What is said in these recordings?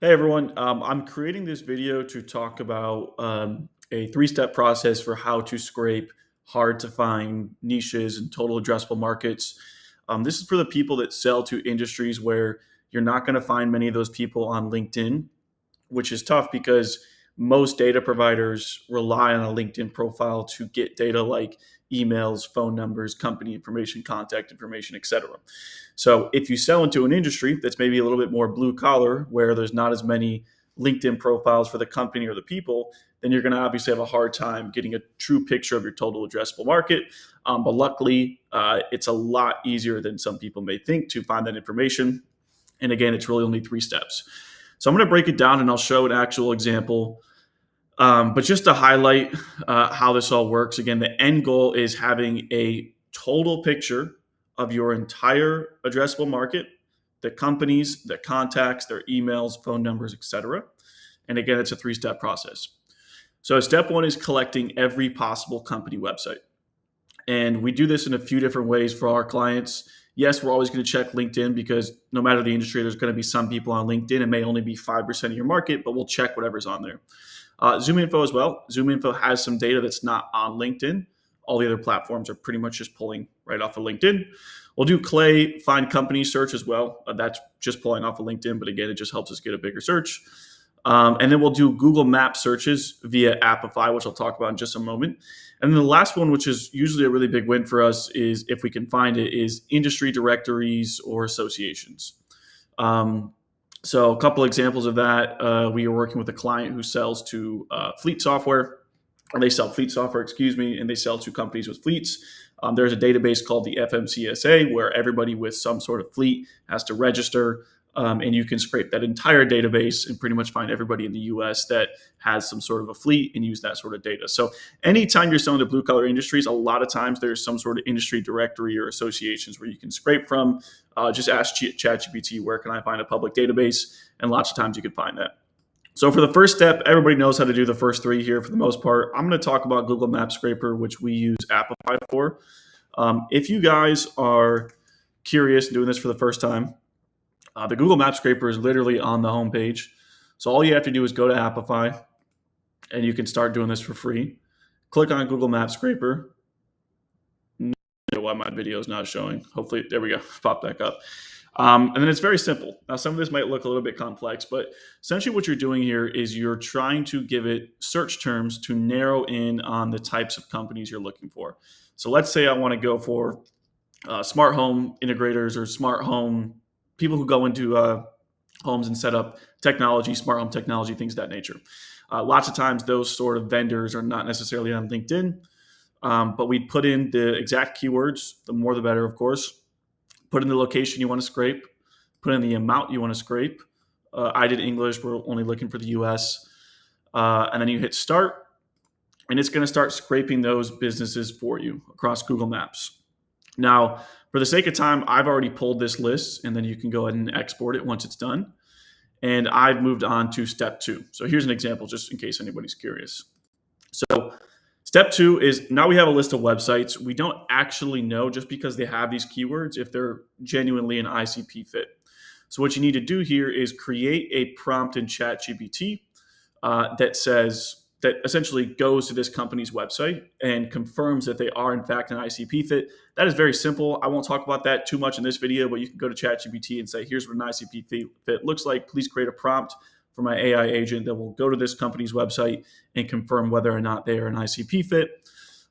Hey everyone, I'm creating this video to talk about a three-step process for how to scrape hard to find niches and total addressable markets. This is for the people that sell to industries where you're not going to find many of those people on LinkedIn, which is tough because most data providers rely on a LinkedIn profile to get data like emails, phone numbers, company information, contact information, etc. So if you sell into an industry that's maybe a little bit more blue collar, where there's not as many LinkedIn profiles for the company or the people, then you're going to obviously have a hard time getting a true picture of your total addressable market. But luckily, it's a lot easier than some people may think to find that information. And again, it's really only three steps. So I'm going to break it down and I'll show an actual example. But just to highlight how this all works, again, the end goal is having a total picture of your entire addressable market, the companies, the contacts, their emails, phone numbers, etc. And again, it's a three-step process. So step one is collecting every possible company website. And we do this in a few different ways for our clients. Yes, we're always going to check LinkedIn because no matter the industry, there's going to be some people on LinkedIn. It may only be 5% of your market, but we'll check whatever's on there. ZoomInfo as well. ZoomInfo has some data that's not on LinkedIn. All the other platforms are pretty much just pulling right off of LinkedIn. We'll do Clay Find Company search as well. That's just pulling off of LinkedIn, but again, it just helps us get a bigger search. And then we'll do Google Maps searches via Appify, which I'll talk about in just a moment. And then the last one, which is usually a really big win for us, is if we can find it, is industry directories or associations. So a couple examples of that, we are working with a client who sells to fleet software, or they sell fleet software, excuse me, and they sell to companies with fleets. There's a database called the FMCSA where everybody with some sort of fleet has to register. And you can scrape that entire database and pretty much find everybody in the US that has some sort of a fleet and use that sort of data. So anytime you're selling to blue collar industries, a lot of times there's some sort of industry directory or associations where you can scrape from. Just ask ChatGPT, where can I find a public database? And lots of times you can find that. So for the first step, everybody knows how to do the first three here for the most part. I'm going to talk about Google Map Scraper, which we use Appify for. If you guys are curious doing this for the first time, the Google Map Scraper is literally on the homepage. So all you have to do is go to Appify, and you can start doing this for free. Click on Google Map Scraper. No idea why my video is not showing. Hopefully, there we go. Pop back up. And then it's very simple. Now, some of this might look a little bit complex, but essentially what you're doing here is you're trying to give it search terms to narrow in on the types of companies you're looking for. So let's say I want to go for smart home integrators or smart home people who go into homes and set up technology, smart home technology, things of that nature. Lots of times those sort of vendors are not necessarily on LinkedIn, but we put in the exact keywords, the more the better, of course. Put in the location you want to scrape, put in the amount you want to scrape. I did English, we're only looking for the US. And then you hit start, and it's going to start scraping those businesses for you across Google Maps. Now, for the sake of time, I've already pulled this list, and then you can go ahead and export it once it's done. And I've moved on to step two. So here's an example, just in case anybody's curious. So step two is now we have a list of websites. We don't actually know, just because they have these keywords, if they're genuinely an ICP fit. So what you need to do here is create a prompt in ChatGPT that essentially goes to this company's website and confirms that they are in fact an ICP fit. That is very simple. I won't talk about that too much in this video, but you can go to ChatGPT and say, here's what an ICP fit looks like. Please create a prompt for my AI agent that will go to this company's website and confirm whether or not they are an ICP fit.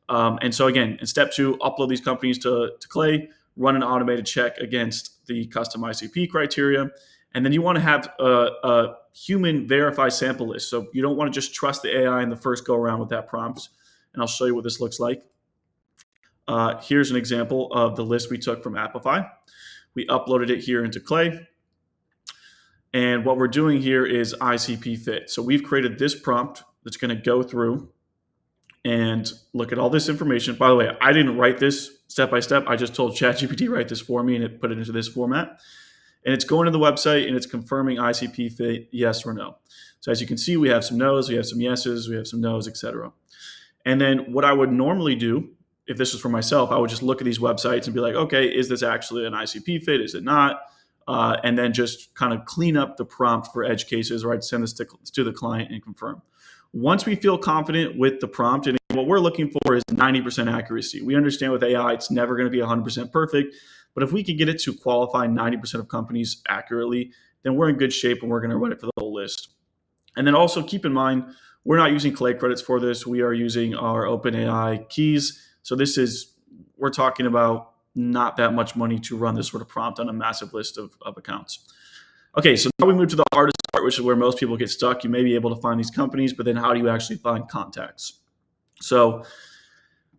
And so again, in step two, upload these companies to Clay, run an automated check against the custom ICP criteria. And then you want to have a human verify sample list. So you don't want to just trust the AI in the first go around with that prompt. And I'll show you what this looks like. Here's an example of the list we took from Appify. We uploaded it here into Clay. And what we're doing here is ICP fit. So we've created this prompt that's going to go through and look at all this information. By the way, I didn't write this step by step. I just told ChatGPT write this for me, and it put it into this format. And it's going to the website and it's confirming ICP fit, yes or no. So as you can see, we have some no's, we have some yeses, we have some no's, etc. And then what I would normally do, if this was for myself, I would just look at these websites and be like, okay, is this actually an ICP fit? Is it not? and then just kind of clean up the prompt for edge cases, right? Send this to the client and confirm. Once we feel confident with the prompt, and what we're looking for is 90% accuracy. We understand with AI, it's never going to be 100% perfect, but if we can get it to qualify 90% of companies accurately, then we're in good shape and we're going to run it for the whole list. And then also keep in mind, we're not using Clay credits for this. We are using our OpenAI keys. So we're talking about not that much money to run this sort of prompt on a massive list of accounts. Okay, so now we move to the hardest part, which is where most people get stuck. You may be able to find these companies, but then how do you actually find contacts? So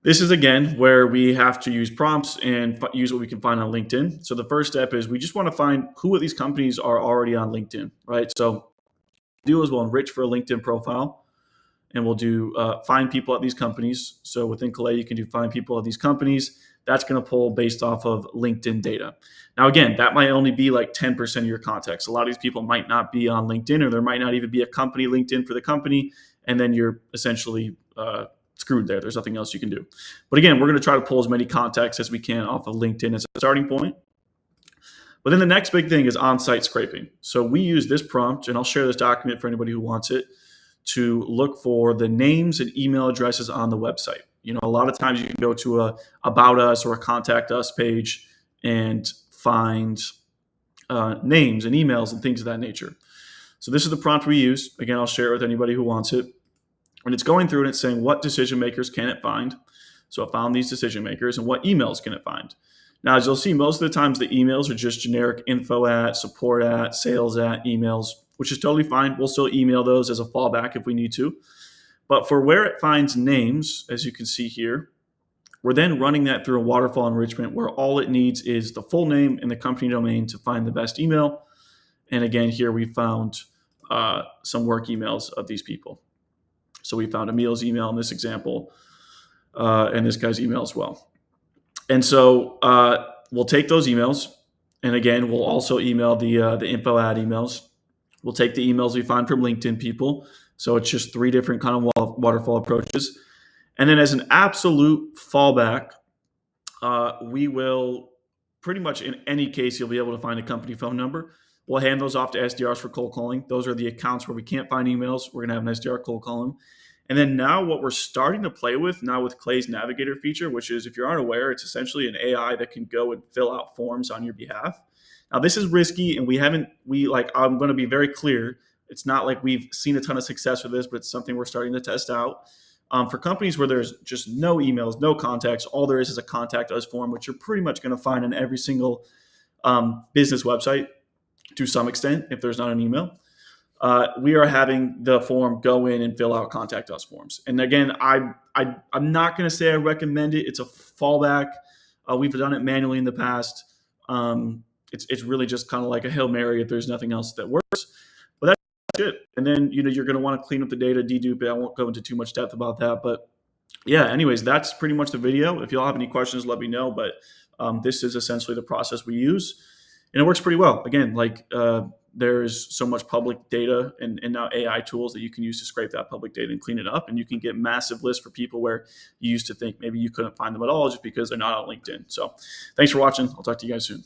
this is, again, where we have to use prompts and use what we can find on LinkedIn. So the first step is we just want to find who of these companies are already on LinkedIn, right? So we'll enrich for a LinkedIn profile, and we'll do find people at these companies. So within Calais, you can do find people at these companies. That's going to pull based off of LinkedIn data. Now, again, that might only be like 10% of your contacts. A lot of these people might not be on LinkedIn, or there might not even be a company LinkedIn for the company, and then you're essentially screwed there. There's nothing else you can do. But again, we're going to try to pull as many contacts as we can off of LinkedIn as a starting point. But then the next big thing is on-site scraping. So we use this prompt, and I'll share this document for anybody who wants it, to look for the names and email addresses on the website. A lot of times you can go to a About Us or a Contact Us page and find names and emails and things of that nature. So this is the prompt we use. Again, I'll share it with anybody who wants it. And it's going through and it's saying what decision makers can it find. So it found these decision makers, and what emails can it find. Now, as you'll see, most of the times the emails are just generic info at, support at, sales at emails, which is totally fine. We'll still email those as a fallback if we need to. But for where it finds names, as you can see here, we're then running that through a waterfall enrichment where all it needs is the full name and the company domain to find the best email. And again, here we found some work emails of these people. So we found Emil's email in this example, and this guy's email as well. And so we'll take those emails, and again, we'll also email the info ad emails. We'll take the emails we find from LinkedIn people. So it's just 3 different kind of waterfall approaches. And then as an absolute fallback, we will pretty much in any case, you'll be able to find a company phone number. We'll hand those off to SDRs for cold calling. Those are the accounts where we can't find emails. We're going to have an SDR cold call them. And then now what we're starting to play with now with Clay's Navigator feature, which is, if you're unaware, it's essentially an AI that can go and fill out forms on your behalf. Now, this is risky, and I'm going to be very clear. It's not like we've seen a ton of success with this, but it's something we're starting to test out. For companies where there's just no emails, no contacts, all there is a contact us form, which you're pretty much going to find on every single business website to some extent, if there's not an email. We are having the form go in and fill out contact us forms. And again, I'm not going to say I recommend it. It's a fallback. We've done it manually in the past. It's really just kind of like a Hail Mary if there's nothing else that works. But that's it. And then you're going to want to clean up the data, dedupe it. I won't go into too much depth about that. But yeah, anyways, that's pretty much the video. If y'all have any questions, let me know. But this is essentially the process we use. And it works pretty well. Again, there's so much public data and now AI tools that you can use to scrape that public data and clean it up. And you can get massive lists for people where you used to think maybe you couldn't find them at all just because they're not on LinkedIn. So thanks for watching. I'll talk to you guys soon.